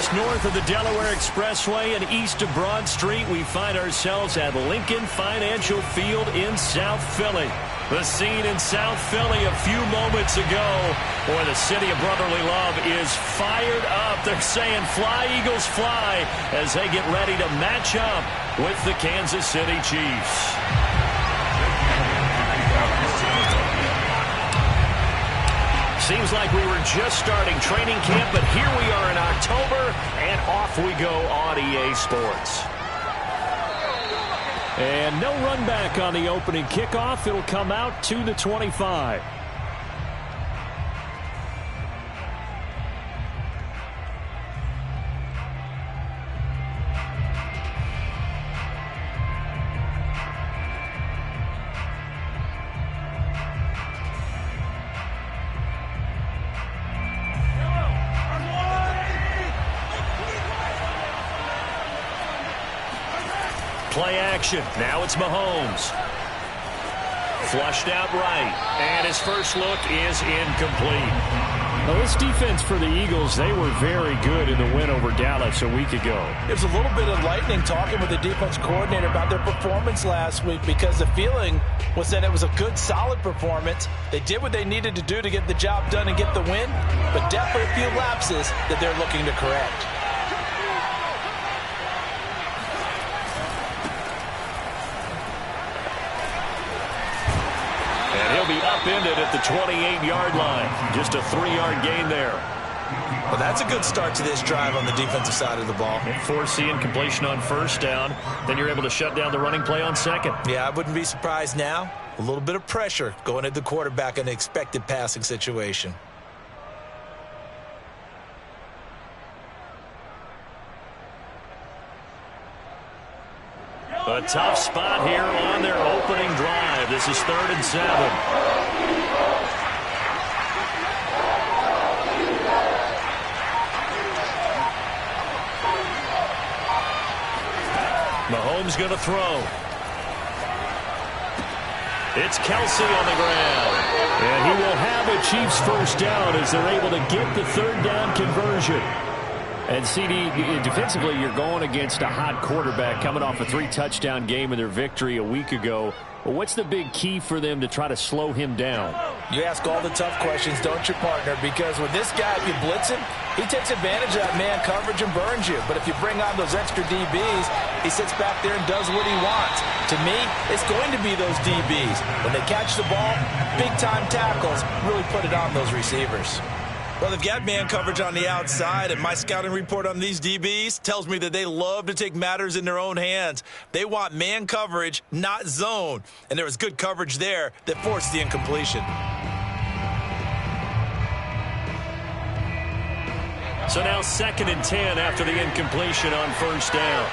Just north of the Delaware Expressway and east of Broad Street, we find ourselves at Lincoln Financial Field in South Philly. The scene in South Philly a few moments ago where the city of brotherly love is fired up. They're saying, "Fly, Eagles, fly," as they get ready to match up with the Kansas City Chiefs. Seems like we were just starting training camp, but here we are in October, and off we go on EA Sports. And no run back on the opening kickoff. It'll come out to the 25. Play action. Now it's Mahomes. Flushed out right. And his first look is incomplete. Well, this defense for the Eagles, they were very good in the win over Dallas a week ago. It was a little bit enlightening talking with the defense coordinator about their performance last week, because the feeling was that it was a good, solid performance. They did what they needed to do to get the job done and get the win, but definitely a few lapses that they're looking to correct. He'll be upended at the 28-yard line. Just a 3-yard gain there. Well, that's a good start to this drive on the defensive side of the ball. Force the incompletion on first down. Then you're able to shut down the running play on second. Yeah, I wouldn't be surprised now. A little bit of pressure going at the quarterback in an expected passing situation. A tough spot here on their opening drive. This is 3rd and 7. Mahomes going to throw. It's Kelsey on the ground. And he will have a Chiefs first down as they're able to get the 3rd down conversion. And, CD, defensively, you're going against a hot quarterback coming off a 3-touchdown game in their victory a week ago. Well, what's the big key for them to try to slow him down? You ask all the tough questions, don't you, partner? Because with this guy, if you blitz him, he takes advantage of that man coverage and burns you. But if you bring on those extra DBs, he sits back there and does what he wants. To me, it's going to be those DBs. When they catch the ball, big-time tackles really put it on those receivers. Well, they've got man coverage on the outside, and my scouting report on these DBs tells me that they love to take matters in their own hands. They want man coverage, not zone. And there was good coverage there that forced the incompletion. So now 2nd and 10 after the incompletion on first down.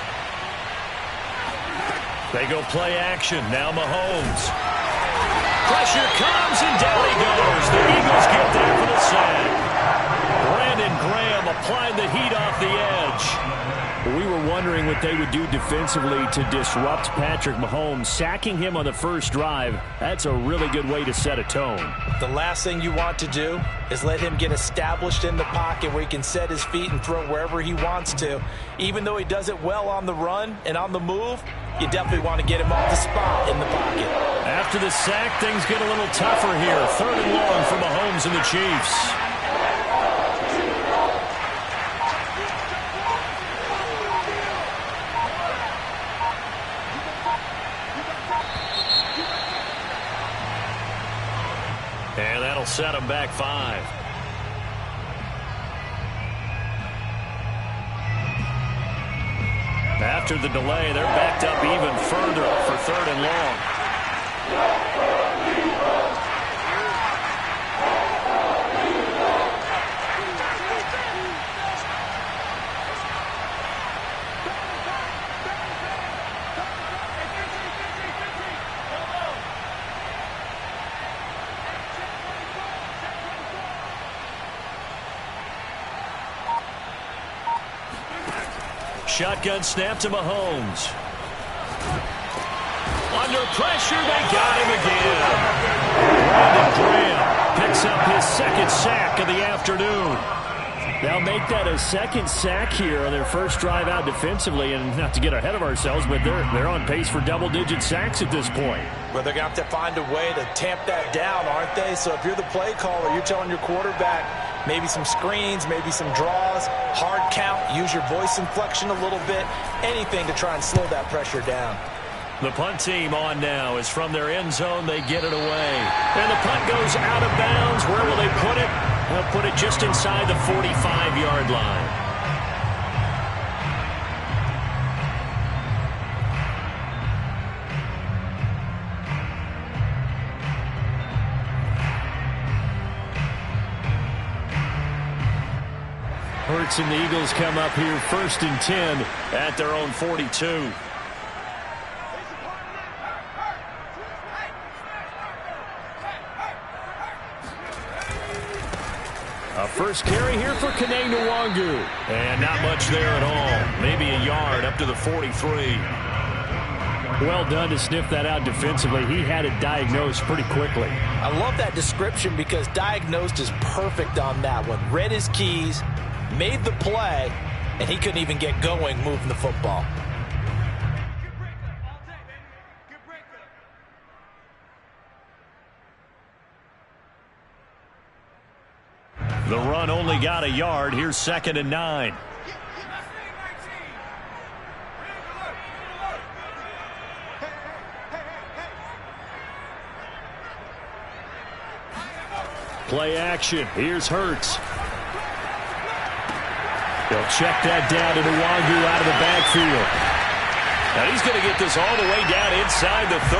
They go play action. Now Mahomes. Pressure comes, and down he goes. The Eagles get there for the sack. Brandon Graham applied the heat off the edge. We were wondering what they would do defensively to disrupt Patrick Mahomes. Sacking him on the first drive, that's a really good way to set a tone. The last thing you want to do is let him get established in the pocket where he can set his feet and throw wherever he wants to. Even though he does it well on the run and on the move, you definitely want to get him off the spot in the pocket. After the sack, things get a little tougher here. 3rd and long for Mahomes and the Chiefs. And that'll set him back 5. After the delay, they're backed up even further for 3rd and long. Shotgun snap to Mahomes. Under pressure, they got him again. Brandon Graham picks up his 2nd sack of the afternoon. They'll make that a second sack here on their first drive out defensively. And not to get ahead of ourselves, but they're on pace for double-digit sacks at this point. Well, they're going to have to find a way to tamp that down, aren't they? So if you're the play caller, you're telling your quarterback maybe some screens, maybe some draws, hard count, use your voice inflection a little bit, anything to try and slow that pressure down. The punt team on now is from their end zone. They get it away. And the punt goes out of bounds. Where will they put it? They'll put it just inside the 45-yard line. Hurts and the Eagles come up here 1st and 10 at their own 42. A first carry here for Kene Nwangu. And not much there at all. Maybe a yard up to the 43. Well done to sniff that out defensively. He had it diagnosed pretty quickly. I love that description because diagnosed is perfect on that one. Read his keys, made the play, and he couldn't even get going moving the football. The run only got a yard. Here's 2nd and 9. Play action. Here's Hurts. They'll check that down to Nwangu out of the backfield. Now he's going to get this all the way down inside the 35.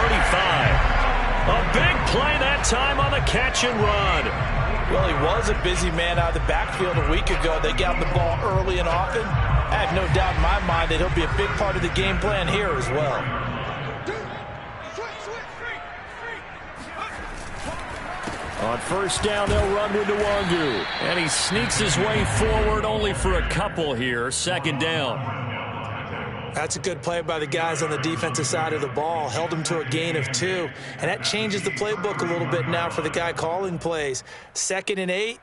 A big play that time on the catch and run. Well, he was a busy man out of the backfield a week ago. They got him the ball early and often. I have no doubt in my mind that he'll be a big part of the game plan here as well. On first down, they'll run with Nwangu. And he sneaks his way forward only for a couple here. 2nd down. That's a good play by the guys on the defensive side of the ball. Held him to a gain of 2. And that changes the playbook a little bit now for the guy calling plays. 2nd and 8.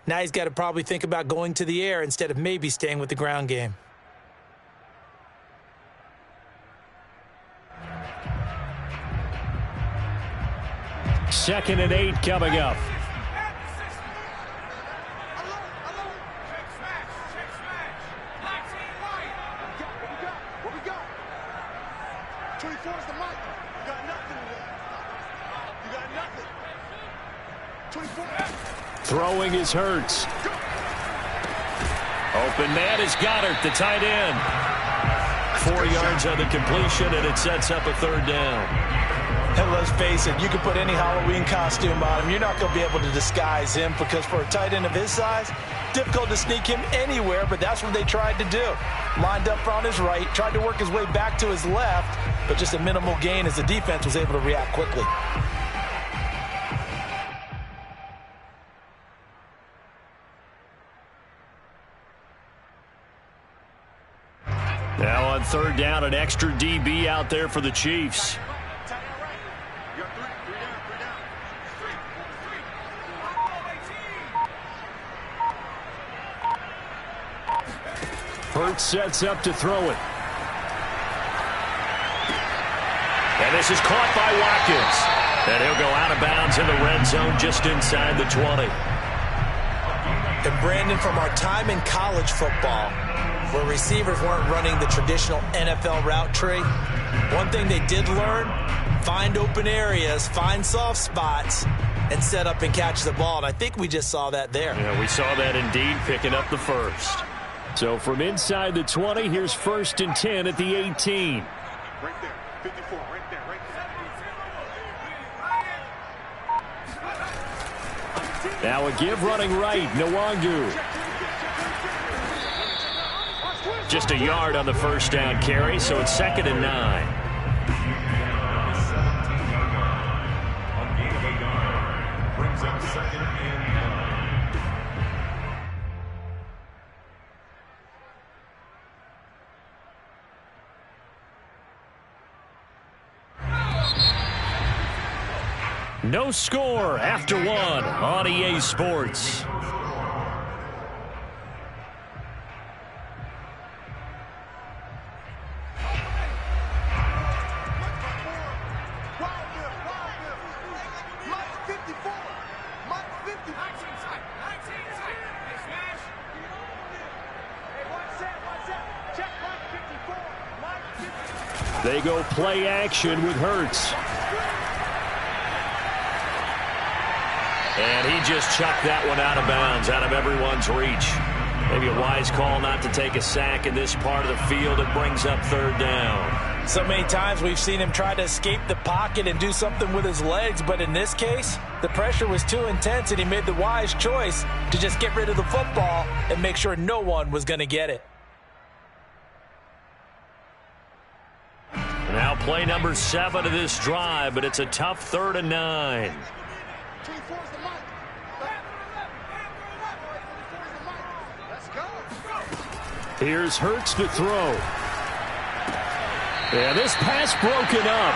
Now he's got to probably think about going to the air instead of maybe staying with the ground game. Second and 8 coming up. Throwing is Hurts. Open man is Goddard, the tight end. 4 yards on the completion, and it sets up a 3rd down. And let's face it, you can put any Halloween costume on him. You're not going to be able to disguise him because for a tight end of his size, difficult to sneak him anywhere, but that's what they tried to do. Lined up on his right, tried to work his way back to his left, but just a minimal gain as the defense was able to react quickly. Now on 3rd down, an extra DB out there for the Chiefs. Hurts sets up to throw it. And this is caught by Watkins. And he'll go out of bounds in the red zone just inside the 20. And Brandon, from our time in college football, where receivers weren't running the traditional NFL route tree, one thing they did learn, find open areas, find soft spots, and set up and catch the ball. And I think we just saw that there. Yeah, we saw that indeed, picking up the first. So from inside the 20, here's 1st and 10 at the 18. Right there, 54, right there, right there. Now a give running right, Nwangu. Just a yard on the first down carry, so it's 2nd and 9. Brings up 2nd and 9. No score after 1 on EA Sports. They go play action with Hurts. And he just chucked that one out of bounds, out of everyone's reach. Maybe a wise call not to take a sack in this part of the field. It brings up third down. So many times we've seen him try to escape the pocket and do something with his legs, but in this case, the pressure was too intense and he made the wise choice to just get rid of the football and make sure no one was going to get it. Now play number 7 of this drive, but it's a tough 3rd and 9. Here's Hurts to throw. Yeah, this pass broken up.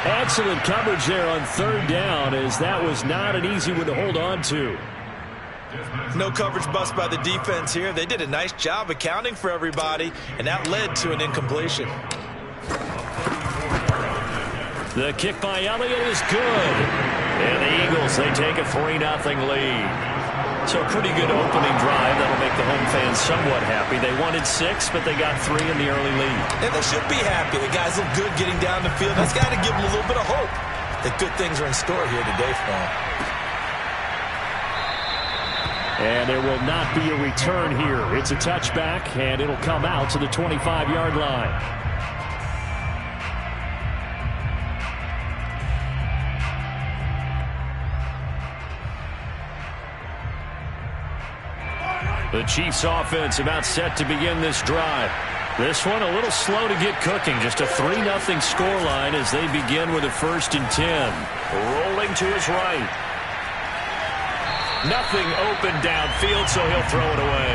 Excellent coverage there on 3rd down, as that was not an easy one to hold on to. No coverage bust by the defense here. They did a nice job accounting for everybody, and that led to an incompletion. The kick by Elliott is good. And the Eagles, they take a 3-0 lead. So a pretty good opening drive. That'll make the home fans somewhat happy. They wanted 6, but they got 3 in the early lead. And they should be happy. The guys look good getting down the field. That's got to give them a little bit of hope that good things are in store here today for them. And there will not be a return here. It's a touchback, and it'll come out to the 25-yard line. The Chiefs offense about set to begin this drive. This one a little slow to get cooking. Just a 3-0 scoreline as they begin with a 1st and 10. Rolling to his right. Nothing open downfield, so he'll throw it away.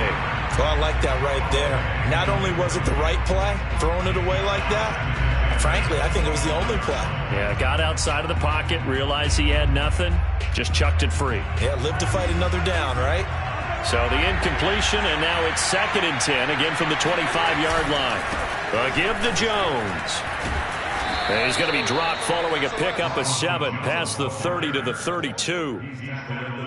Well, I like that right there. Not only was it the right play, throwing it away like that, frankly, I think it was the only play. Yeah, got outside of the pocket, realized he had nothing, just chucked it free. Yeah, live to fight another down, right? So the incompletion, and now it's 2nd and 10, again from the 25-yard line. A give to Jones. And he's going to be dropped following a pickup of 7 past the 30 to the 32.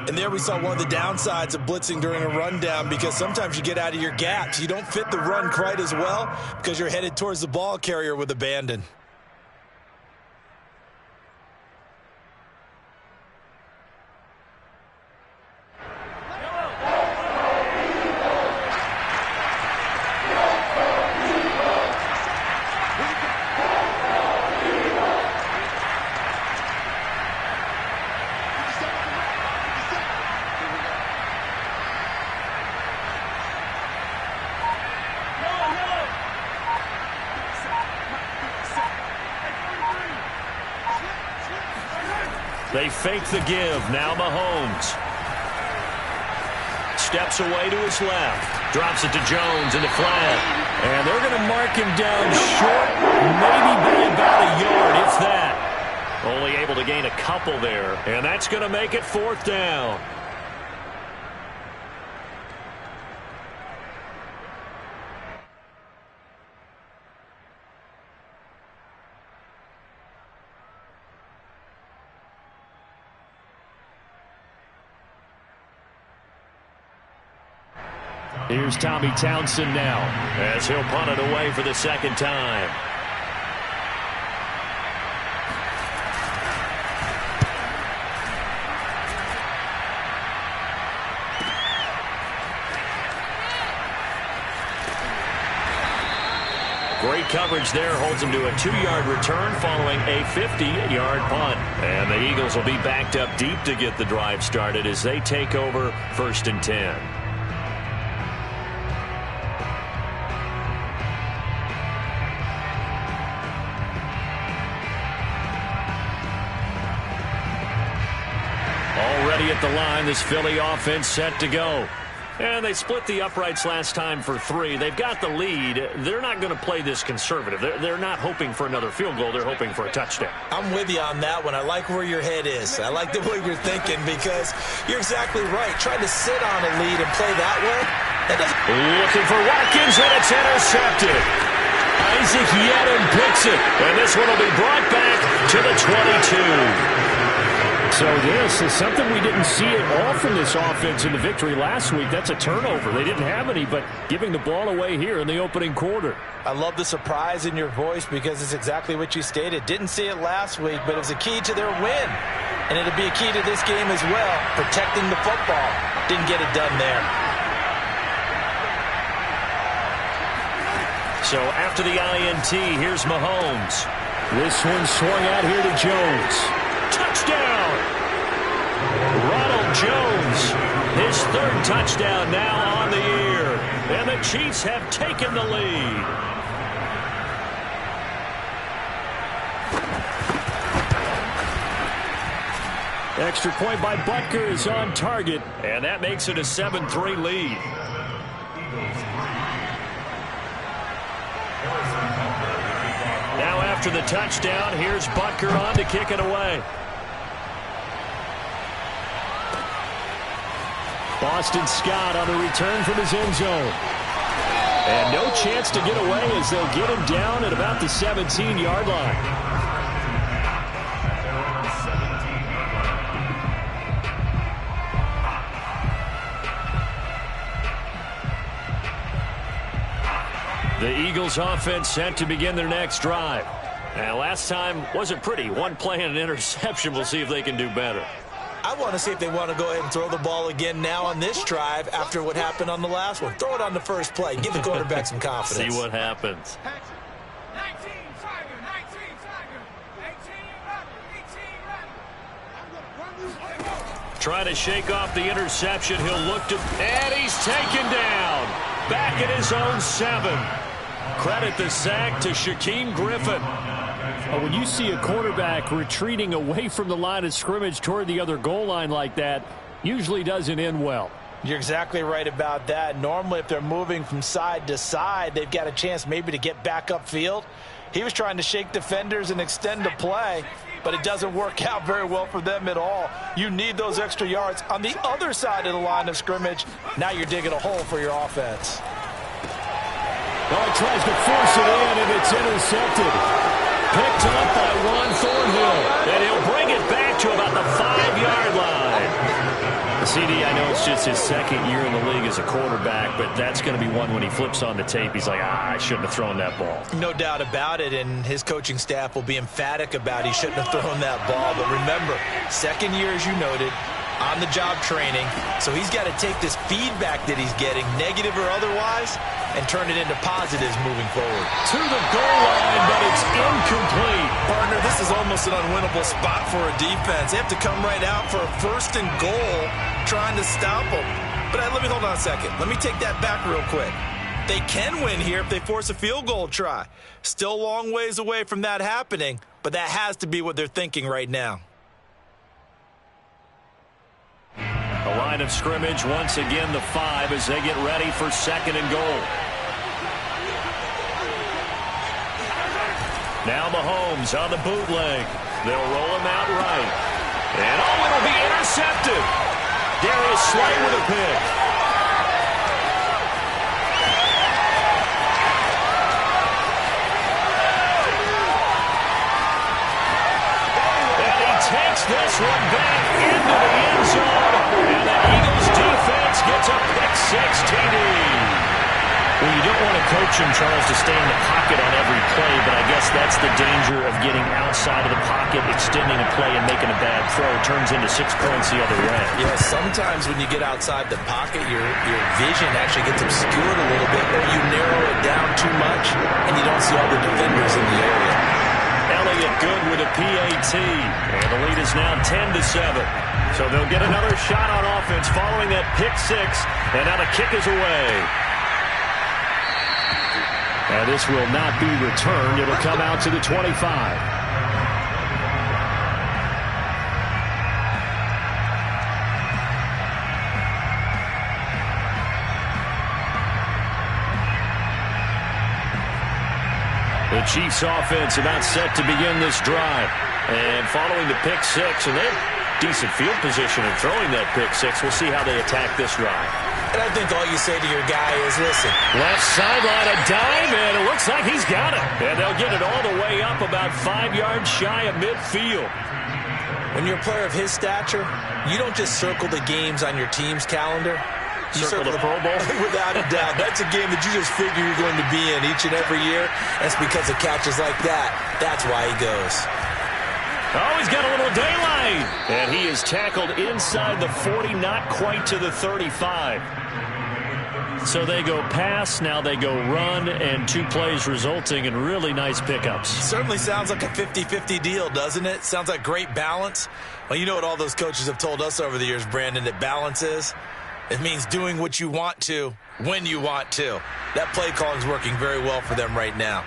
And there we saw one of the downsides of blitzing during a rundown, because sometimes you get out of your gaps. You don't fit the run quite as well because you're headed towards the ball carrier with abandon. They fake the give. Now Mahomes. Steps away to his left. Drops it to Jones in the flat. And they're going to mark him down short, maybe by about a yard, if that. Only able to gain a couple there. And that's going to make it 4th down. Here's Tommy Townsend now, as he'll punt it away for the 2nd time. Great coverage there, holds him to a 2-yard return following a 50-yard punt. And the Eagles will be backed up deep to get the drive started as they take over 1st and 10. At the line, this Philly offense set to go. And they split the uprights last time for 3. They've got the lead. They're not going to play this conservative. They're not hoping for another field goal. They're hoping for a touchdown. I'm with you on that one. I like where your head is. I like the way you're thinking, because you're exactly right. Trying to sit on a lead and play that way, that doesn't... Looking for Watkins, and it's intercepted. Isaac Yedem picks it. And this one will be brought back to the 22. So this is something we didn't see at all from this offense in the victory last week. That's a turnover. They didn't have any, but giving the ball away here in the opening quarter. I love the surprise in your voice because it's exactly what you stated. Didn't see it last week, but it was a key to their win. And it'll be a key to this game as well, protecting the football. Didn't get it done there. So after the INT, here's Mahomes. This one swung out here to Jones. Touchdown! Ronald Jones, his third touchdown now on the year. And the Chiefs have taken the lead. Extra point by Butker is on target, and that makes it a 7-3 lead. Now after the touchdown, here's Butker on to kick it away. Boston Scott on the return from his end zone. And no chance to get away as they'll get him down at about the 17-yard line. The Eagles offense set to begin their next drive. And last time wasn't pretty. One play and an interception. We'll see if they can do better. I want to see if they want to go ahead and throw the ball again now on this drive after what happened on the last one. Throw it on the first play. Give the quarterback some confidence. See what happens. 19 Tiger, 19 Tiger, 18 Tiger. Trying to shake off the interception. He'll look to... And he's taken down. Back at his own 7. Credit the sack to Shaquem Griffin. When you see a quarterback retreating away from the line of scrimmage toward the other goal line like that, usually doesn't end well. You're exactly right about that. Normally, if they're moving from side to side, they've got a chance maybe to get back upfield. He was trying to shake defenders and extend the play, but it doesn't work out very well for them at all. You need those extra yards on the other side of the line of scrimmage. Now you're digging a hole for your offense. Oh, he tries to force it in, and it's intercepted. Picked up by Juan Thornhill. And he'll bring it back to about the 5-yard line. CD, I know it's just his second year in the league as a quarterback, but that's going to be one when he flips on the tape. He's like, I shouldn't have thrown that ball. No doubt about it, and his coaching staff will be emphatic about he shouldn't have thrown that ball. But remember, second year, as you noted, on-the-job training. So he's got to take this feedback that he's getting, negative or otherwise, and turn it into positives moving forward. To the goal line, but it's incomplete. Partner, this is almost an unwinnable spot for a defense. They have to come right out for a 1st and goal trying to stop them. But let me hold on a second. Let me take that back real quick. They can win here if they force a field goal try. Still a long ways away from that happening, but that has to be what they're thinking right now. The line of scrimmage, once again, the 5 as they get ready for 2nd and goal. Now Mahomes on the bootleg. They'll roll him out right. And it'll be intercepted. Darius Slay with a pick. And he takes this one back into the end zone. And the Eagles defense gets a pick-6 TD. Well, you don't want to coach him, Charles, to stay in the pocket on every play, but I guess that's the danger of getting outside of the pocket, extending a play, and making a bad throw. It turns into 6 points the other way. Yeah, sometimes when you get outside the pocket, your vision actually gets obscured a little bit, or you narrow it down too much, and you don't see all the defenders in the area. Elliott good with a PAT, and the lead is now 10-7. So they'll get another shot on offense following that pick-6, and now the kick is away. And this will not be returned. It'll come out to the 25. The Chiefs offense about set to begin this drive. And following the pick-6, and they have decent field position in throwing that pick-6. We'll see how they attack this drive. And I think all you say to your guy is, listen. Left sideline, a dime, and it looks like he's got it. And they'll get it all the way up about 5 yards shy of midfield. When you're a player of his stature, you don't just circle the games on your team's calendar. You circle the Pro Bowl? Without a doubt. That's a game that you just figure you're going to be in each and every year. That's because of catches like that. That's why he goes. Oh, he's got a little daylight. And he is tackled inside the 40, not quite to the 35. So they go pass, now they go run, and 2 plays resulting in really nice pickups. Certainly sounds like a 50-50 deal, doesn't it? Sounds like great balance. Well, you know what all those coaches have told us over the years, Brandon, that balance is? It means doing what you want to, when you want to. That play calling is working very well for them right now.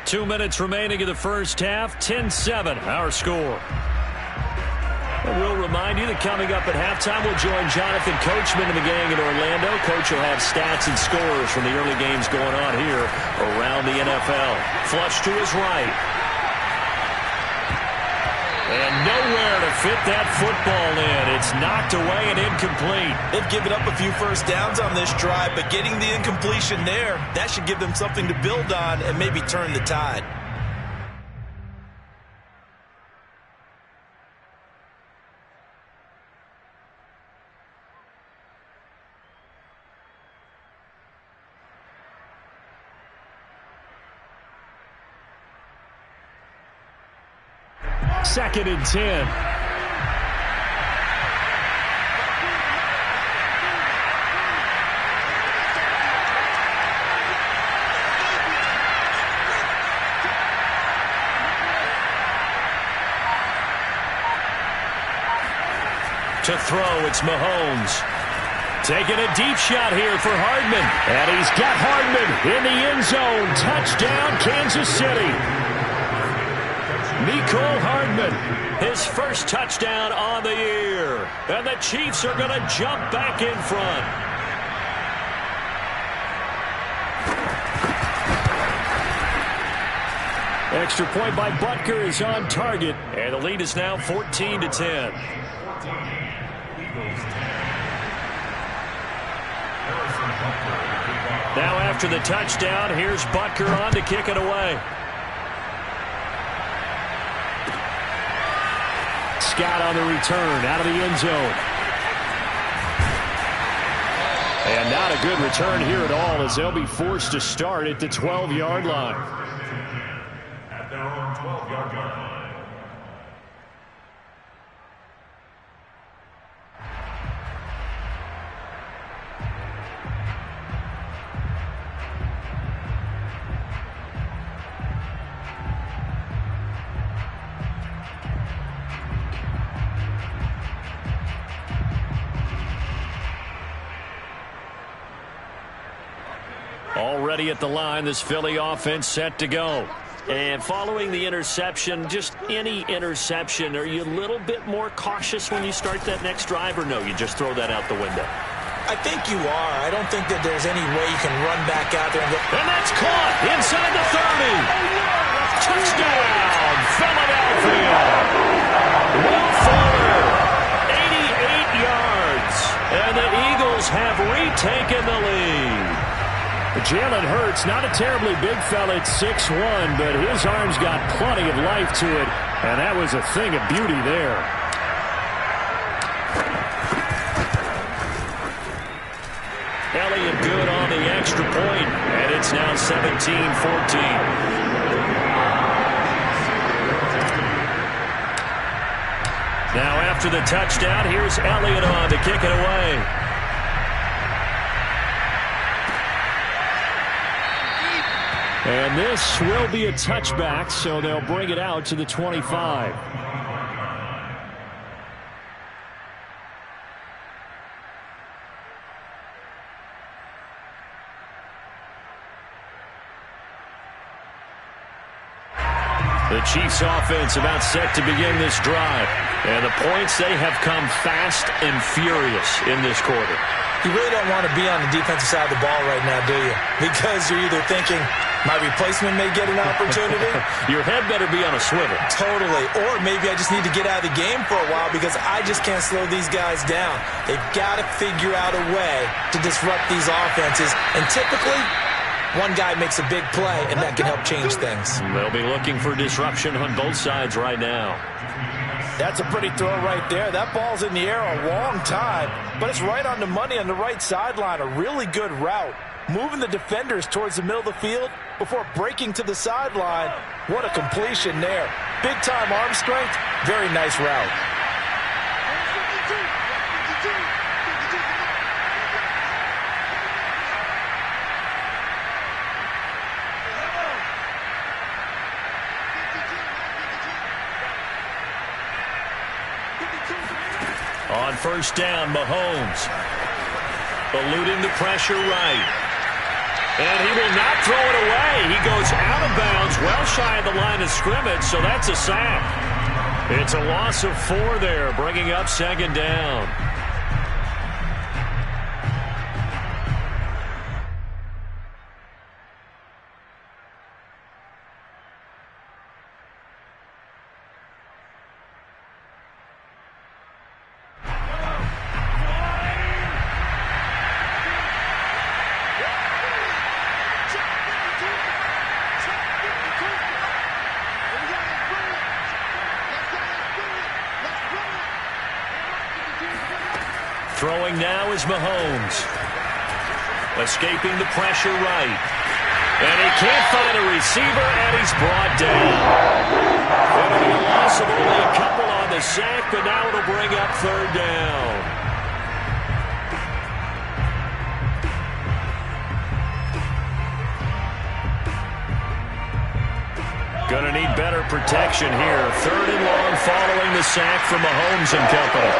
2 minutes remaining in the first half, 10-7, our score. And we'll remind you that coming up at halftime, we'll join Jonathan Coachman and the gang in Orlando. Coach will have stats and scores from the early games going on here around the NFL. Flush to his right. And nowhere to fit that football in. It's knocked away and incomplete. They've given up a few first downs on this drive, but getting the incompletion there, that should give them something to build on and maybe turn the tide. Second and 10. To throw, it's Mahomes. Taking a deep shot here for Hardman. And he's got Hardman in the end zone. Touchdown, Kansas City. Mecole Hardman, his first touchdown on the year. And the Chiefs are going to jump back in front. Extra point by Butker is on target. And the lead is now 14-10. Now after the touchdown, here's Butker on to kick it away. Scott on the return out of the end zone. And not a good return here at all as they'll be forced to start at the 12-yard line. At their own 12-yard line. Already at the line, this Philly offense set to go. And following the interception, just any interception, are you a little bit more cautious when you start that next drive, or no, you just throw that out the window? I think you are. I don't think that there's any way you can run back out there and go. And that's caught inside the 30. Touchdown, Philadelphia. Will Fuller, 88 yards. And the Eagles have retaken the lead. Jalen Hurts, not a terribly big fella at 6'1", but his arm's got plenty of life to it, and that was a thing of beauty there. Elliott good on the extra point, and it's now 17-14. Now after the touchdown, here's Elliott on to kick it away. And this will be a touchback, so they'll bring it out to the 25. The Chiefs offense about set to begin this drive. And the points, they have come fast and furious in this quarter. You really don't want to be on the defensive side of the ball right now, do you? Because you're either thinking, my replacement may get an opportunity. Your head better be on a swivel. Totally. Or maybe I just need to get out of the game for a while because I just can't slow these guys down. They've got to figure out a way to disrupt these offenses. And typically, One guy makes a big play, and that can help change things. They'll be looking for disruption on both sides right now. That's a pretty throw right there. That ball's in the air a long time, but it's right on the money on the right sideline. A really good route. Moving the defenders towards the middle of the field before breaking to the sideline. What a completion there. Big-time arm strength. Very nice route. On first down, Mahomes eluding the pressure right. And he will not throw it away. He goes out of bounds, well shy of the line of scrimmage, so that's a sack. It's a loss of 4 there, bringing up second down. Throwing now is Mahomes. Escaping the pressure right. And he can't find a receiver, and he's brought down. It'll be a loss of only a couple on the sack, but now it'll bring up third down. Going to need better protection here. Third and long following the sack from Mahomes and company.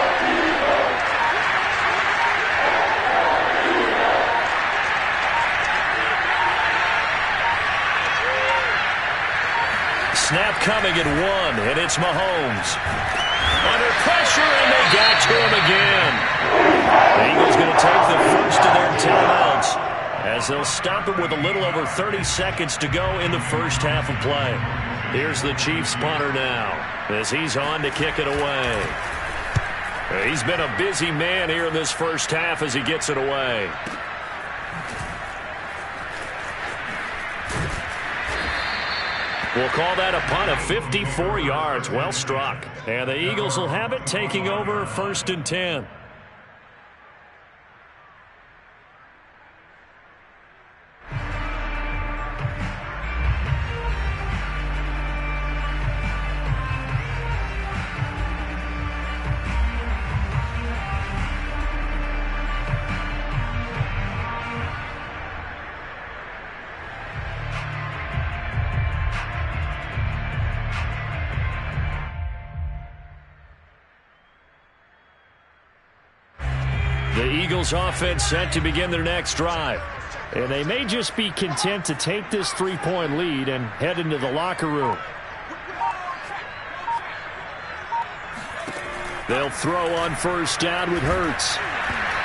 Snap coming at 1, and it's Mahomes. Under pressure, and they got to him again. The Eagles going to take the first of their timeouts as they'll stop it with a little over 30 seconds to go in the first half of play. Here's the Chiefs punter now as he's on to kick it away. He's been a busy man here in this first half as he gets it away. We'll call that a punt of 54 yards. Well struck. And the Eagles will have it, taking over first and 10. The Eagles offense set to begin their next drive. And they may just be content to take this 3-point lead and head into the locker room. They'll throw on first down with Hurts.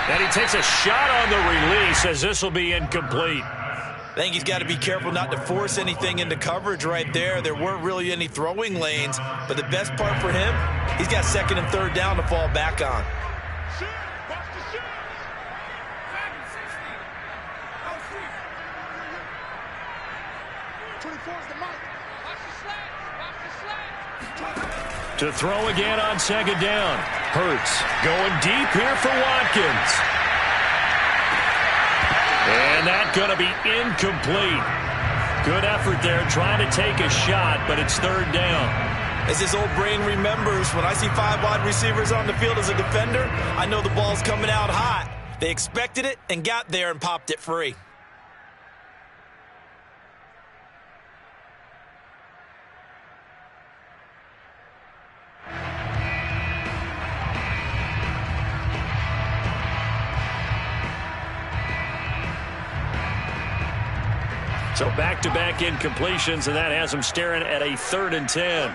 And he takes a shot on the release as this will be incomplete. I think he's got to be careful not to force anything into coverage right there. There weren't really any throwing lanes, but the best part for him, he's got second and third down to fall back on. To throw again on second down. Hurts going deep here for Watkins. And that's going to be incomplete. Good effort there trying to take a shot, but it's third down. As his old brain remembers, when I see 5 wide receivers on the field as a defender, I know the ball's coming out hot. They expected it and got there and popped it free. So back-to-back incompletions, and that has them staring at a 3rd and 10.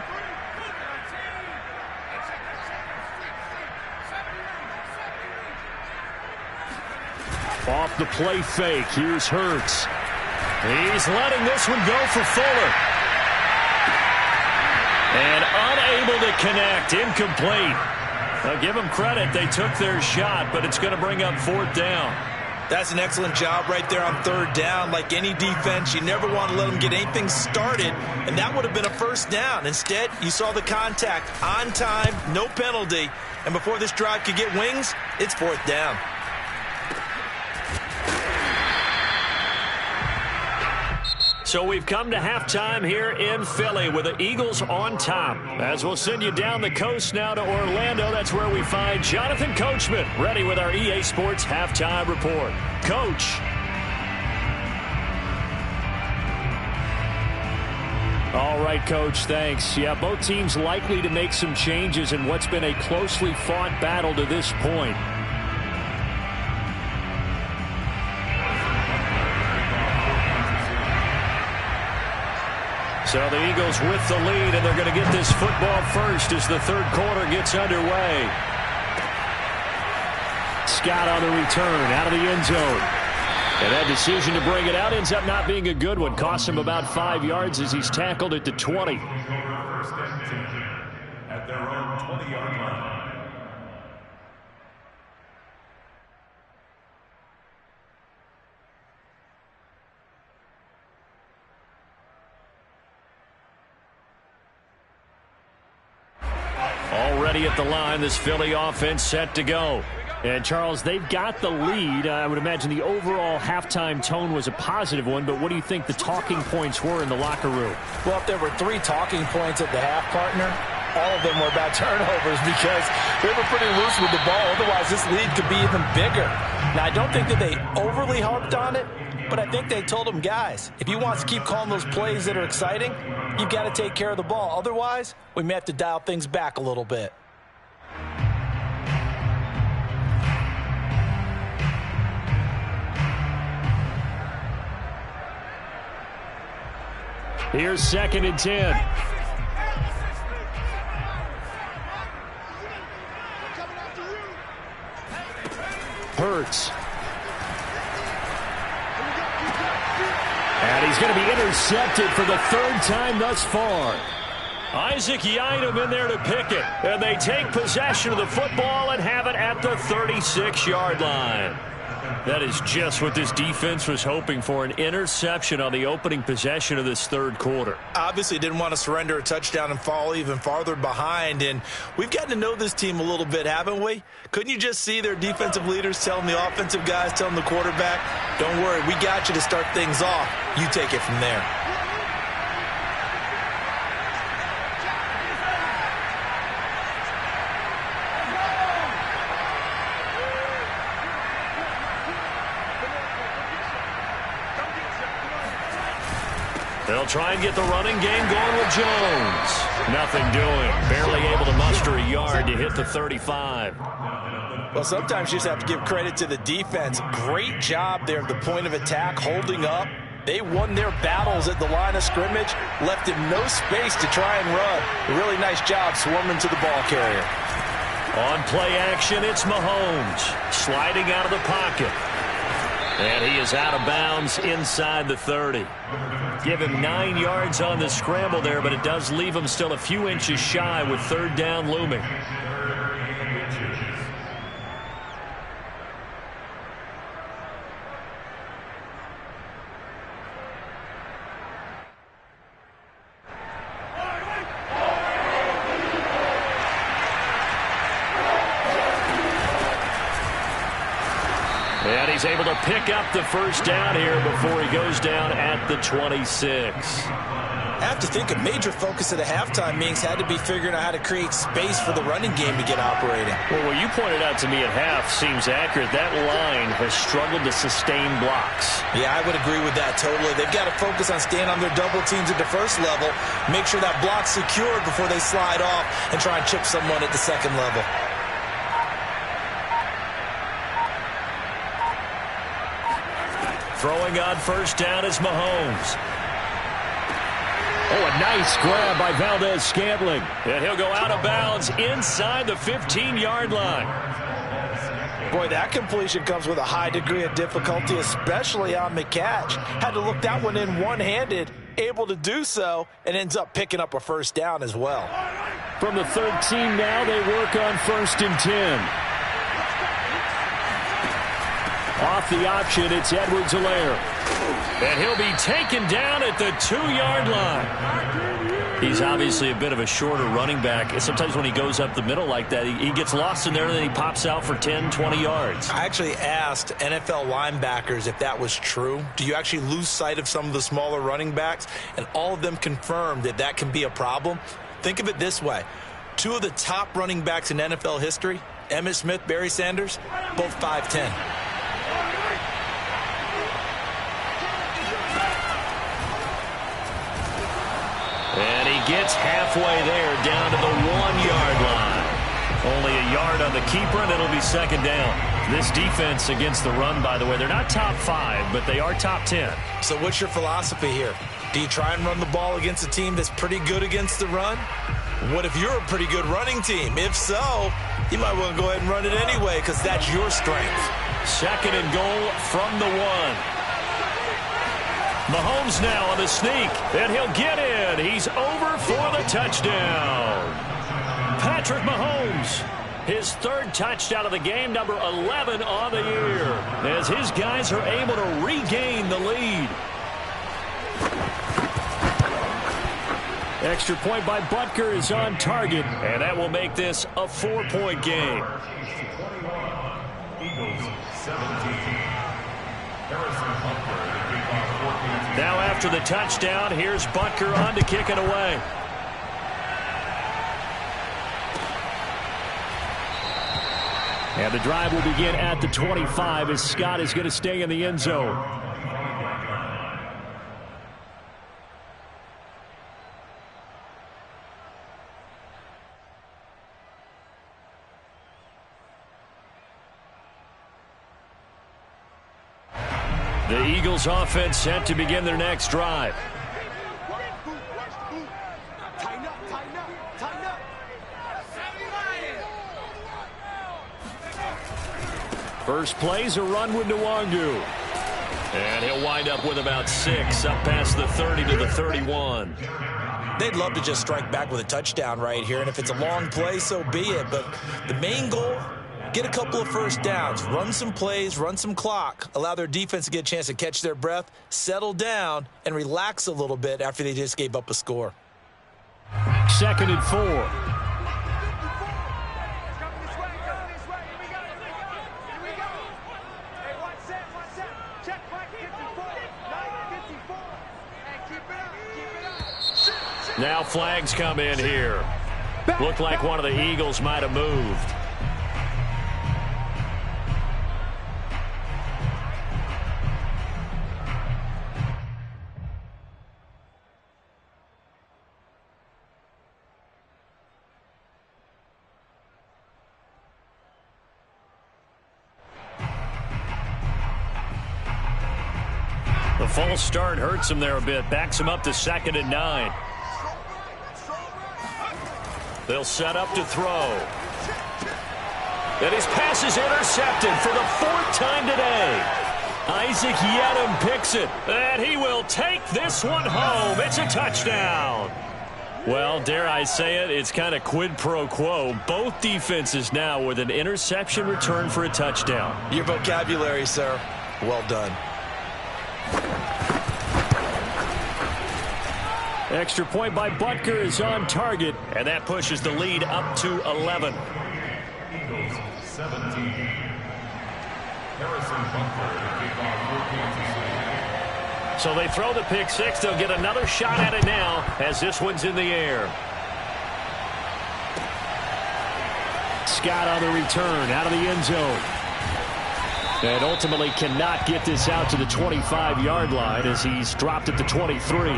Off the play fake, here's Hurts. He's letting this one go for Fuller. And unable to connect, incomplete. I'll give them credit, they took their shot, but it's going to bring up 4th down. That's an excellent job right there on third down. Like any defense, you never want to let them get anything started, and that would have been a first down. Instead, you saw the contact on time, no penalty, and before this drive could get wings, it's fourth down. So we've come to halftime here in Philly with the Eagles on top. As we'll send you down the coast now to Orlando, that's where we find Jonathan Coachman, ready with our EA Sports Halftime Report. Coach. All right, Coach, thanks. Yeah, both teams likely to make some changes in what's been a closely fought battle to this point. So the Eagles with the lead, and they're going to get this football first as the third quarter gets underway. Scott on the return, out of the end zone. And that decision to bring it out ends up not being a good one. Costs him about 5 yards as he's tackled at the 20. At their own 20-yard line. Already at the line, this Philly offense set to go. And, Charles, they've got the lead. I would imagine the overall halftime tone was a positive one, but what do you think the talking points were in the locker room? Well, if there were 3 talking points at the half, partner, all of them were about turnovers because they were pretty loose with the ball. Otherwise, this lead could be even bigger. Now, I don't think that they overly harped on it, but I think they told them, guys, if you want to keep calling those plays that are exciting, you've got to take care of the ball. Otherwise, we may have to dial things back a little bit. Here's 2nd and 10. Hurts. And he's going to be intercepted for the 3rd time thus far. Isaac Yiadom in there to pick it. And they take possession of the football and have it at the 36-yard line. That is just what this defense was hoping for, an interception on the opening possession of this third quarter. Obviously didn't want to surrender a touchdown and fall even farther behind, and we've gotten to know this team a little bit, haven't we? Couldn't you just see their defensive leaders telling the offensive guys, telling the quarterback, don't worry, we got you to start things off. You take it from there. They'll try and get the running game going with Jones. Nothing doing. Barely able to muster a yard to hit the 35. Well, sometimes you just have to give credit to the defense. Great job there at the point of attack, holding up. They won their battles at the line of scrimmage, left him no space to try and run. A really nice job swarming to the ball carrier. On play action, it's Mahomes sliding out of the pocket. And he is out of bounds inside the 30. Give him 9 yards on the scramble there, but it does leave him still a few inches shy with 3rd down looming. And he's able to pick up the first down here before he goes down at the 26. I have to think a major focus at a halftime meetings had to be figuring out how to create space for the running game to get operating. Well, what you pointed out to me at half seems accurate. That line has struggled to sustain blocks. Yeah, I would agree with that totally. They've got to focus on staying on their double teams at the first level, make sure that block's secured before they slide off and try and chip someone at the second level. Throwing on first down is Mahomes. Oh, a nice grab by Valdez-Scantling. And he'll go out of bounds inside the 15-yard line. Boy, that completion comes with a high degree of difficulty, especially on the catch. Had to look that one in one-handed, able to do so, and ends up picking up a first down as well. From the 13 now, they work on 1st and 10. Off the option, it's Edwards-Helaire. And he'll be taken down at the 2-yard line. He's obviously a bit of a shorter running back. Sometimes when he goes up the middle like that, he gets lost in there and then he pops out for 10, 20 yards. I actually asked NFL linebackers if that was true. Do you actually lose sight of some of the smaller running backs? And all of them confirmed that that can be a problem. Think of it this way. 2 of the top running backs in NFL history, Emmitt Smith, Barry Sanders, both 5'10". And he gets halfway there, down to the 1-yard line. Only a yard on the keeper, and it'll be second down. This defense against the run, by the way, they're not top 5, but they are top 10. So what's your philosophy here? Do you try and run the ball against a team that's pretty good against the run? What if you're a pretty good running team? If so, you might want to go ahead and run it anyway because that's your strength. Second and goal from the 1. Mahomes now on the sneak, and he'll get in. He's over for the touchdown. Patrick Mahomes, his 3rd touchdown of the game, number 11 on the year, as his guys are able to regain the lead. Extra point by Butker is on target, and that will make this a 4-point game. Eagles 17. Harrison Butker. Now after the touchdown, here's Butker on to kick it away. And the drive will begin at the 25 as Scott is going to stay in the end zone. The Eagles offense set to begin their next drive. First play's a run with Nwangu. And he'll wind up with about 6 up past the 30 to the 31. They'd love to just strike back with a touchdown right here, and if it's a long play, so be it. But the main goal, get a couple of first downs, run some plays, run some clock, allow their defense to get a chance to catch their breath, settle down, and relax a little bit after they just gave up a score. 2nd and 4. Now flags come in here. Looked like one of the Eagles might have moved. The false start hurts him there a bit. Backs him up to 2nd and 9. They'll set up to throw. And his pass is intercepted for the 4th time today. Isaac Yedem picks it. And he will take this one home. It's a touchdown. Well, dare I say it, it's kind of quid pro quo. Both defenses now with an interception return for a touchdown. Your vocabulary, sir. Well done. Extra point by Butker is on target, and that pushes the lead up to 11. Eagles 17. Harrison Butker to kick off 4 points. So they throw the pick 6. They'll get another shot at it now as this one's in the air. Scott on the return out of the end zone. And ultimately cannot get this out to the 25-yard line as he's dropped at the 23.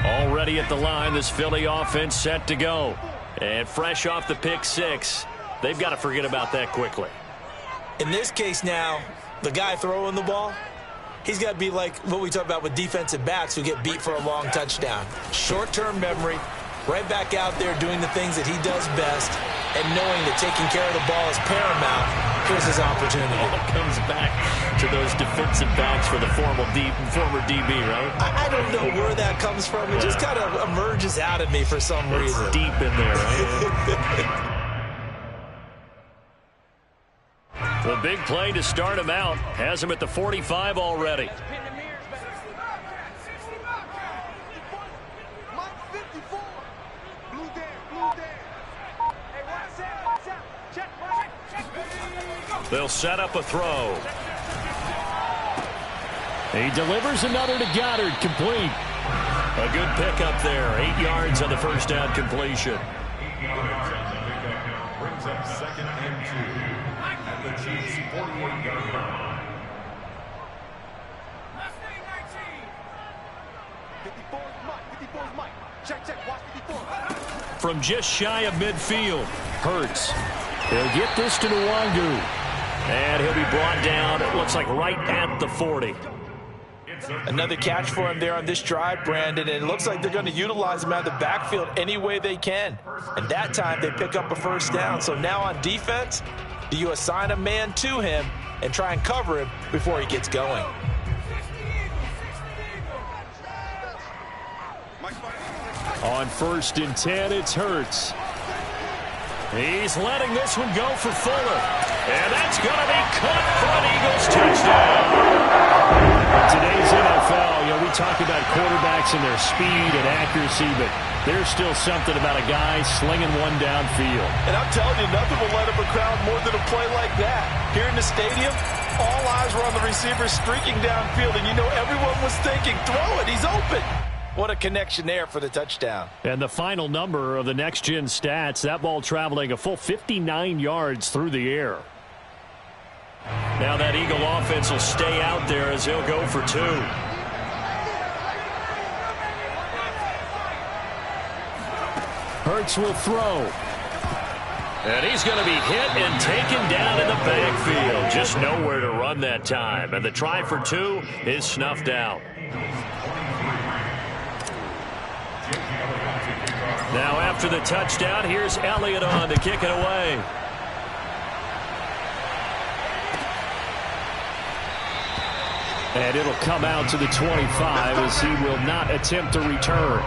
Already at the line, this Philly offense set to go. And fresh off the pick 6, they've got to forget about that quickly. In this case now, the guy throwing the ball, he's got to be like what we talk about with defensive backs who get beat for a long touchdown. Short-term memory, right back out there doing the things that he does best and knowing that taking care of the ball is paramount. Here's his opportunity. All comes back to those defensive backs for the former DB, right? I don't know where that comes from. It just kind of emerges out of me for some reason. It's deep in there, right? The big play to start him out has him at the 45 already. They'll set up a throw. He delivers another to Goddard, complete. A good pickup there. 8 yards on the first down completion. 8 yards on the pickup brings up 2nd and 2 at the Chiefs' 48-yard line. Last name 19. 54's Mike. Check. Watch 54. From just shy of midfield, Hurts. He'll get this to Nwangu. And he'll be brought down, it looks like right at the 40. Another catch for him there on this drive, Brandon, and it looks like they're going to utilize him out of the backfield any way they can. And that time they pick up a first down. So now on defense, do you assign a man to him and try and cover him before he gets going? On 1st and 10, it's Hurts. He's letting this one go for Fuller. And that's going to be caught for an Eagles touchdown. In today's NFL, we talk about quarterbacks and their speed and accuracy, but there's still something about a guy slinging one downfield. And I'm telling you, nothing will let up a crowd more than a play like that. Here in the stadium, all eyes were on the receiver streaking downfield, and everyone was thinking, throw it, he's open. What a connection there for the touchdown. And the final number of the next-gen stats, that ball traveling a full 59 yards through the air. Now that Eagle offense will stay out there as he'll go for 2. Hurts will throw. And he's going to be hit and taken down in the backfield. Just nowhere to run that time. And the try for 2 is snuffed out. Now after the touchdown, here's Elliott on to kick it away. And it'll come out to the 25 as he will not attempt to return.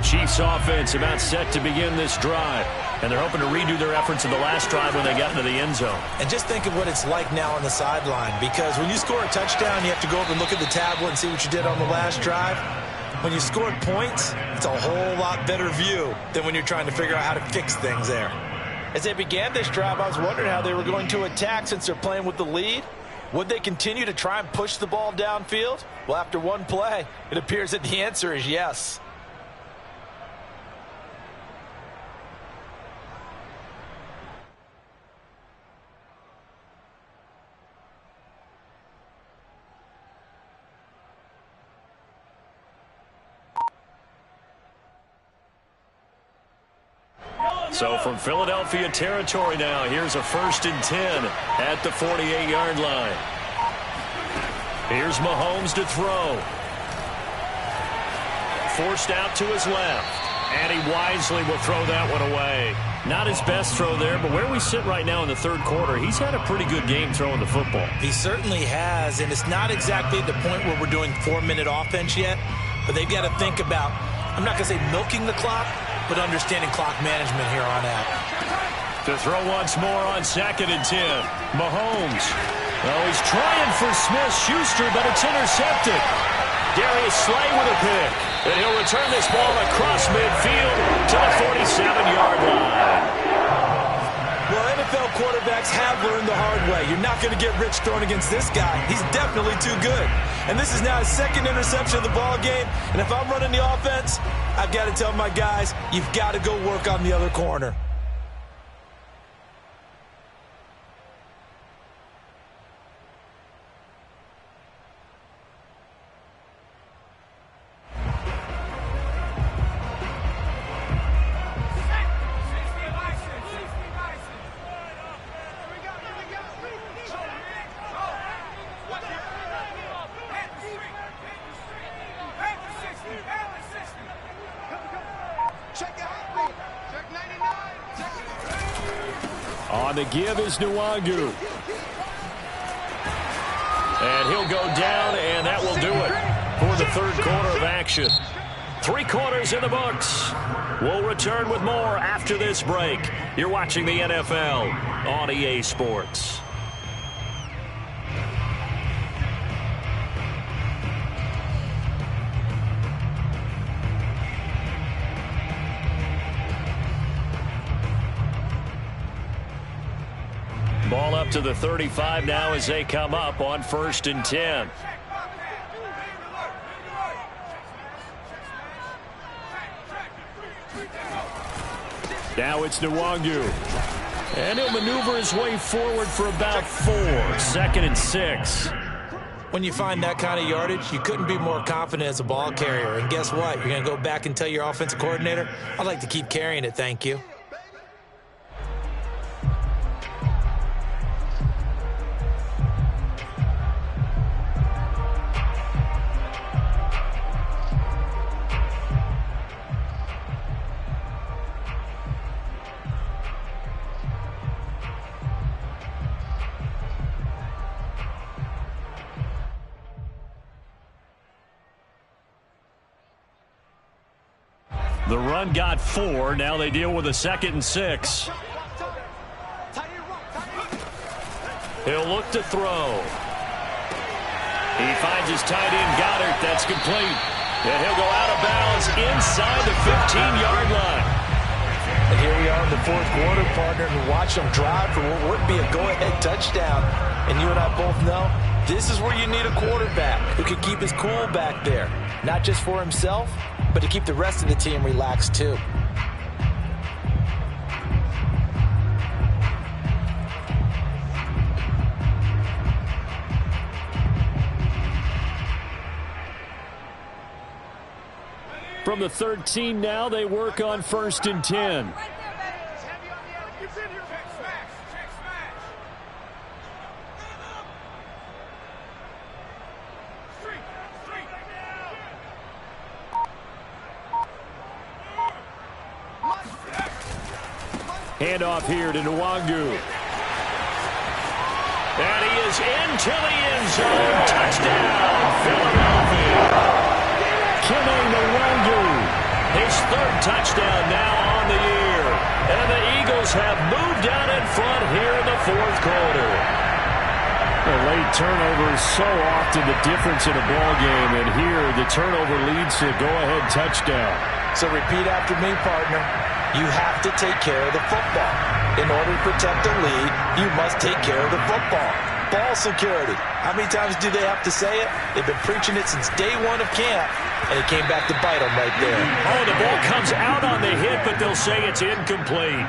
Chiefs offense about set to begin this drive. And they're hoping to redo their efforts in the last drive when they got into the end zone. And just think of what it's like now on the sideline, because when you score a touchdown, you have to go over and look at the tablet and see what you did on the last drive. When you scored points, it's a whole lot better view than when you're trying to figure out how to fix things there. As they began this drive, I was wondering how they were going to attack since they're playing with the lead. Would they continue to try and push the ball downfield? Well, after one play, it appears that the answer is yes. So from Philadelphia territory now, here's a 1st and 10 at the 48-yard line. Here's Mahomes to throw. Forced out to his left. And he wisely will throw that one away. Not his best throw there, but where we sit right now in the third quarter, he's had a pretty good game throwing the football. He certainly has, and it's not exactly at the point where we're doing 4-minute offense yet, but they've got to think about, I'm not going to say milking the clock, but understanding clock management here on out. To throw once more on 2nd and 10. Mahomes. Oh, he's trying for Smith-Schuster, but it's intercepted. Darius Slay with a pick. And he'll return this ball across midfield to the 47-yard line. Well, NFL quarterbacks have learned the hard way. You're not going to get rich throwing against this guy. He's definitely too good. And this is now his second interception of the ball game. And if I'm running the offense, I've got to tell my guys, you've got to go work on the other corner. On the give is Nwangu. And he'll go down, and that will do it for the third quarter of action. 3 quarters in the books. We'll return with more after this break. You're watching the NFL on EA Sports. Ball up to the 35 now as they come up on 1st and 10. Now it's Nwangu. And he'll maneuver his way forward for about 4. 2nd and 6. When you find that kind of yardage, you couldn't be more confident as a ball carrier. And guess what? You're going to go back and tell your offensive coordinator, I'd like to keep carrying it, thank you. The run got 4. Now they deal with a 2nd and 6. He'll look to throw. He finds his tight end, Goddard. That's complete. And he'll go out of bounds inside the 15-yard line. And here we are in the 4th quarter, partner, and watch them drive for what would be a go-ahead touchdown. And you and I both know this is where you need a quarterback who can keep his cool back there. Not just for himself, but to keep the rest of the team relaxed too. From the 13 now, they work on 1st and 10. Handoff here to Nwangu. And he is into the end zone. Touchdown, Philadelphia. Kene Nwangu, his 3rd touchdown now on the year. And the Eagles have moved out in front here in the 4th quarter. A late turnover is so often the difference in a ball game, and here the turnover leads to a go-ahead touchdown. So repeat after me, partner. You have to take care of the football. In order to protect the lead, you must take care of the football. Ball security. How many times do they have to say it? They've been preaching it since day 1 of camp, and it came back to bite them right there. Oh, the ball comes out on the hit, but they'll say it's incomplete.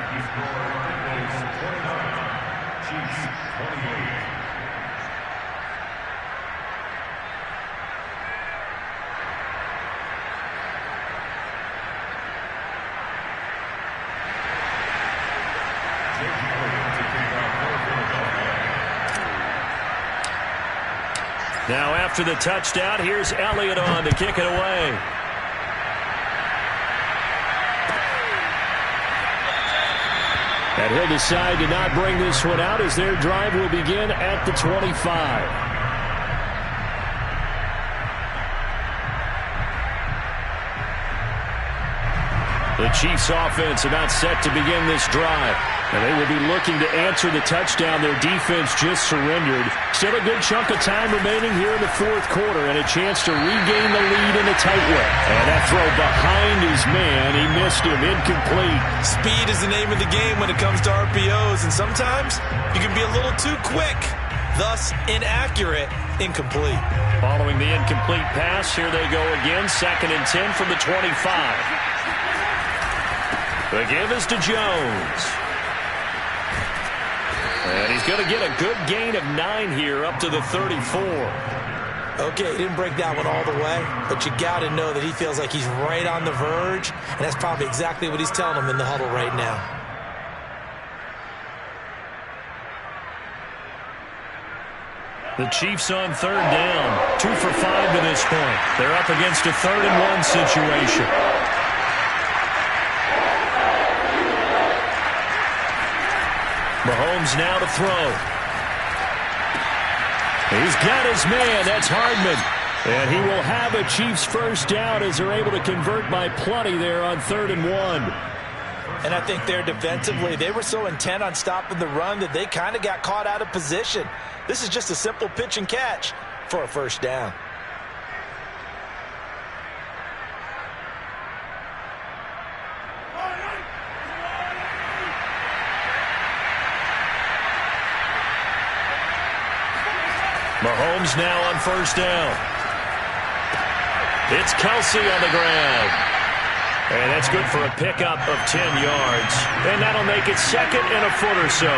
Now after the touchdown, here's Elliott on to kick it away. And he'll decide to not bring this one out as their drive will begin at the 25. The Chiefs offense about set to begin this drive. And they will be looking to answer the touchdown their defense just surrendered. Still a good chunk of time remaining here in the fourth quarter and a chance to regain the lead in a tight one. And that throw behind his man, he missed him, incomplete. Speed is the name of the game when it comes to RPOs, and sometimes you can be a little too quick, thus inaccurate, incomplete. Following the incomplete pass, here they go again, 2nd and 10 from the 25. The give is to Jones. And he's going to get a good gain of 9 here up to the 34. Okay, he didn't break that one all the way, but you got to know that he feels like he's right on the verge, and that's probably exactly what he's telling him in the huddle right now. The Chiefs on 3rd down, 2 for 5 to this point. They're up against a 3rd and 1 situation. Mahomes now to throw. He's got his man. That's Hardman. And he will have a Chiefs first down as they're able to convert by plenty there on 3rd and 1. And I think there defensively, they were so intent on stopping the run that they kind of got caught out of position. This is just a simple pitch and catch for a first down. Mahomes now on first down. It's Kelsey on the ground. And that's good for a pickup of 10 yards. And that'll make it 2nd and a foot or so.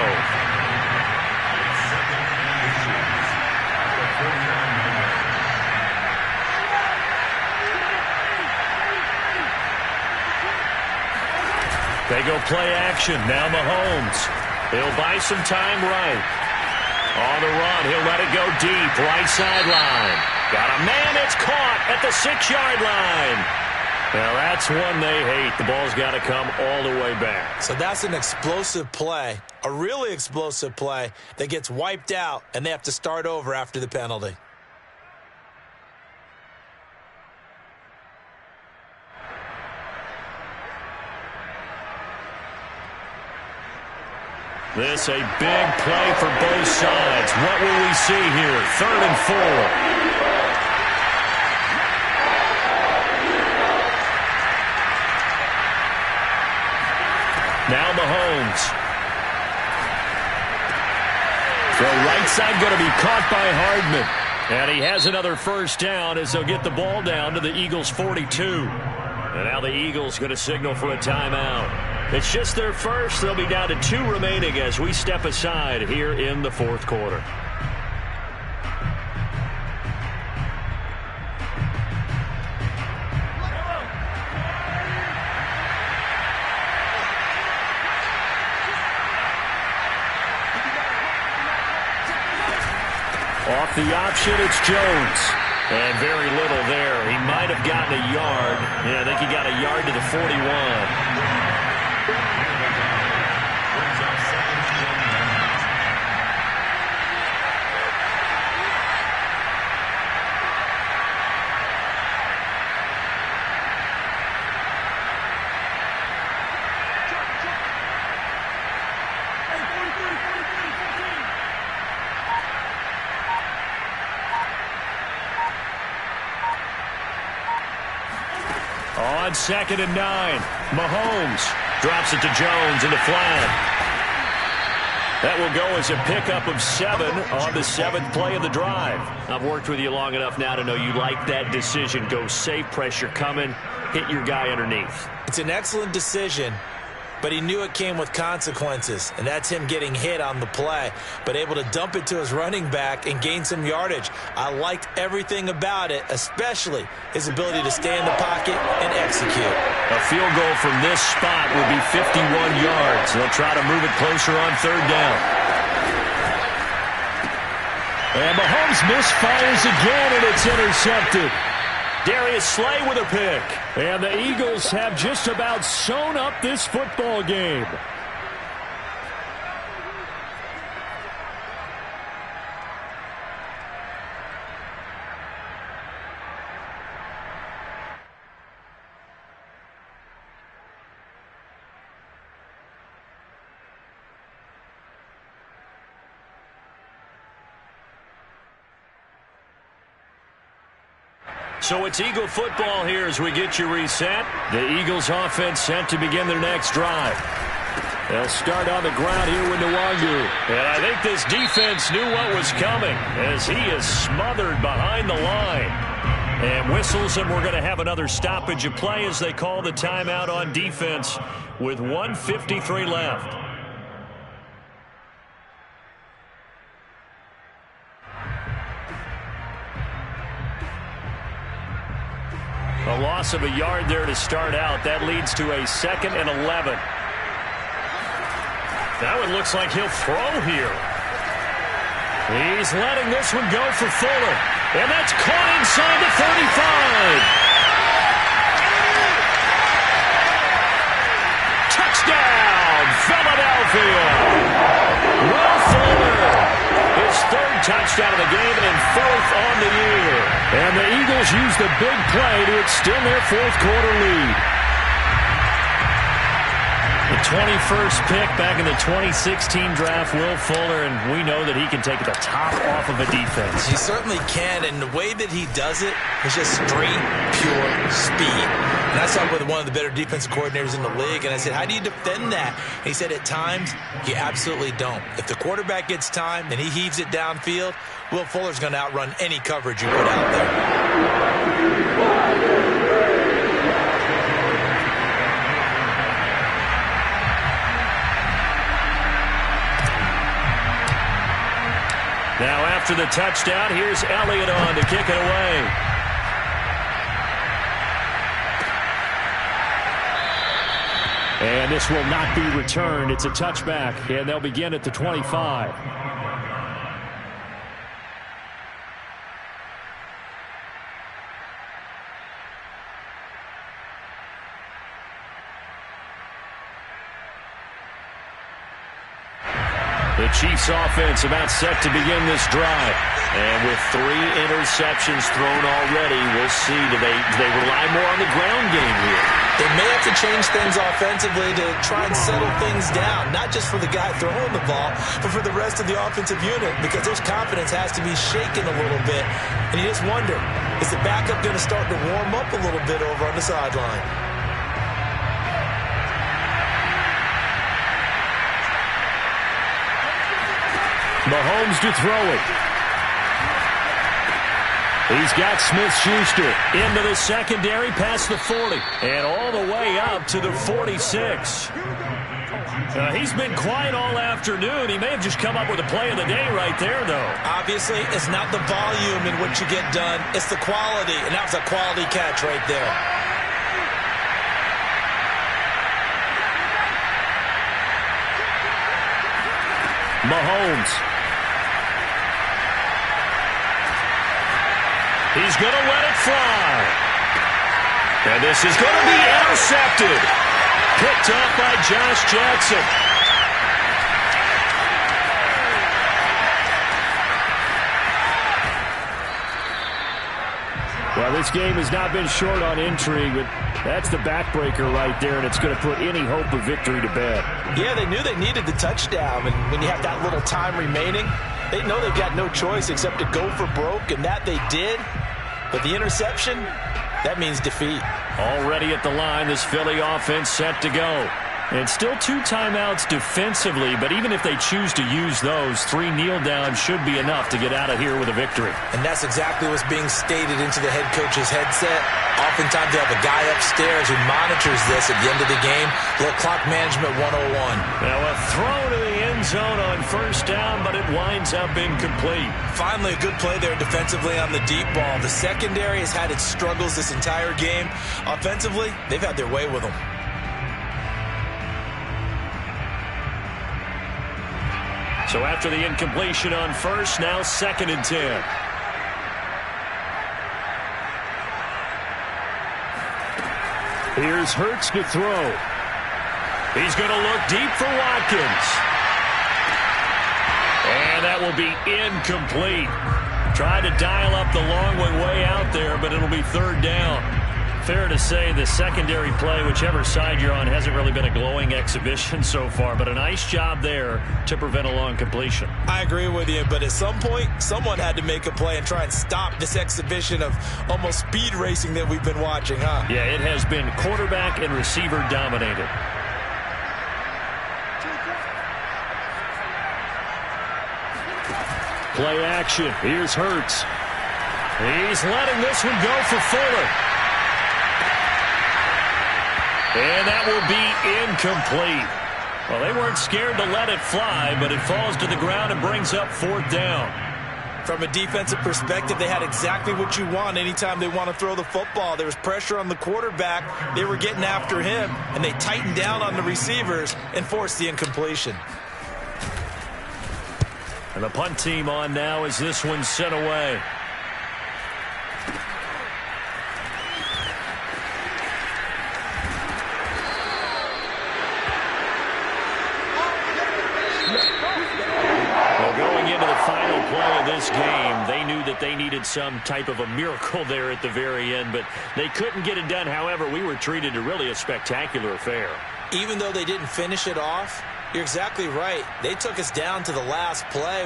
They go play action. Now Mahomes. He'll buy some time right. On the run, he'll let it go deep, right sideline. Got a man that's caught at the 6-yard line. Well, that's one they hate. The ball's got to come all the way back. So that's an explosive play, a really explosive play that gets wiped out, and they have to start over after the penalty. This a big play for both sides. What will we see here? 3rd and 4. Now Mahomes. Throw right side going to be caught by Hardman. And he has another first down as they'll get the ball down to the Eagles' 42. And now the Eagles going to signal for a timeout. It's just their first. They'll be down to 2 remaining as we step aside here in the fourth quarter. Off the option, it's Jones. And very little there. He might have gotten a yard. Yeah, I think he got a yard to the 41. On 2nd and 9, Mahomes drops it to Jones in the flat. That will go as a pickup of 7 on the 7th play of the drive. I've worked with you long enough now to know you like that decision. Go safe, pressure coming, hit your guy underneath. It's an excellent decision, but he knew it came with consequences, and that's him getting hit on the play, but able to dump it to his running back and gain some yardage. I liked everything about it, especially his ability to stay in the pocket and execute. A field goal from this spot would be 51 yards. They'll try to move it closer on 3rd down. And Mahomes misfires again, and it's intercepted. Darius Slay with a pick. And the Eagles have just about sewn up this football game. So it's Eagle football here as we get you reset. The Eagles offense set to begin their next drive. They'll start on the ground here with Nwangu. And I think this defense knew what was coming as he is smothered behind the line. And whistles, and we're going to have another stoppage of play as they call the timeout on defense with 1:53 left. A loss of a yard there to start out. That leads to a 2nd and 11. That one looks like he'll throw here. He's letting this one go for Fuller. And that's caught inside the 35. Touchdown, Philadelphia. Will Fuller. His 3rd touchdown of the game and 4th on the year. And the Eagles use the big play to extend their 4th quarter lead. The 21st pick back in the 2016 draft, Will Fuller, and we know that he can take the top off of a defense. He certainly can, and the way that he does it is just straight, pure speed. And I saw him with one of the better defensive coordinators in the league, and I said, how do you defend that? And he said, at times, you absolutely don't. If the quarterback gets time and he heaves it downfield, Will Fuller's going to outrun any coverage you put out there. Now after the touchdown, here's Elliott on to kick it away. And this will not be returned. It's a touchback, and they'll begin at the 25. The Chiefs offense about set to begin this drive. And with 3 interceptions thrown already, we'll see. Do they rely more on the ground game here? They may have to change things offensively to try and settle things down, not just for the guy throwing the ball, but for the rest of the offensive unit, because their confidence has to be shaken a little bit. And you just wonder, is the backup going to start to warm up a little bit over on the sideline? Mahomes to throw it. He's got Smith-Schuster into the secondary past the 40 and all the way up to the 46. He's been quiet all afternoon. He may have just come up with a play of the day right there, though. Obviously, it's not the volume in which you get done. It's the quality, and that was a quality catch right there. Mahomes. He's going to let it fly. And this is going to be intercepted. Picked up by Josh Jackson. Well, this game has not been short on intrigue, but that's the backbreaker right there, and it's going to put any hope of victory to bed. Yeah, they knew they needed the touchdown, and when you have that little time remaining, they know they've got no choice except to go for broke, and that they did. But the interception, that means defeat. Already at the line, this Philly offense set to go. And still 2 timeouts defensively, but even if they choose to use those, 3 kneel downs should be enough to get out of here with a victory. And that's exactly what's being stated into the head coach's headset. Oftentimes they have a guy upstairs who monitors this at the end of the game. Little clock management 101. Now a throw to the end zone on first down, but it winds up incomplete. Finally a good play there defensively on the deep ball. The secondary has had its struggles this entire game. Offensively, they've had their way with them. So after the incompletion on first, now 2nd and 10. Here's Hurts to throw. He's going to look deep for Watkins. And that will be incomplete. Try to dial up the long one way out there, but it'll be 3rd down. Fair to say the secondary play, whichever side you're on, hasn't really been a glowing exhibition so far, but a nice job there to prevent a long completion. I agree with you, but at some point, someone had to make a play and try and stop this exhibition of almost speed racing that we've been watching, huh? Yeah, it has been quarterback and receiver dominated. Play action. Here's Hurts. He's letting this one go for Fuller. And that will be incomplete. Well, they weren't scared to let it fly, but it falls to the ground and brings up 4th down. From a defensive perspective, they had exactly what you want anytime they want to throw the football. There was pressure on the quarterback. They were getting after him, and they tightened down on the receivers and forced the incompletion. And the punt team on now as this one's sent away. Going into the final play of this game, they knew that they needed some type of a miracle there at the very end, but they couldn't get it done. However, we were treated to really a spectacular affair. Even though they didn't finish it off, you're exactly right. They took us down to the last play.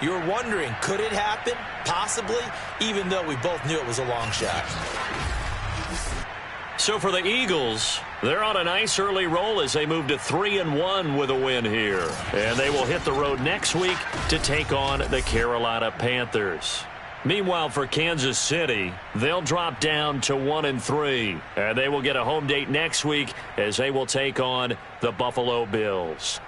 You're wondering, could it happen? Possibly, even though we both knew it was a long shot. So for the Eagles, they're on a nice early roll as they move to 3-1 with a win here. And they will hit the road next week to take on the Carolina Panthers. Meanwhile, for Kansas City, they'll drop down to 1-3. And they will get a home date next week as they will take on the Buffalo Bills.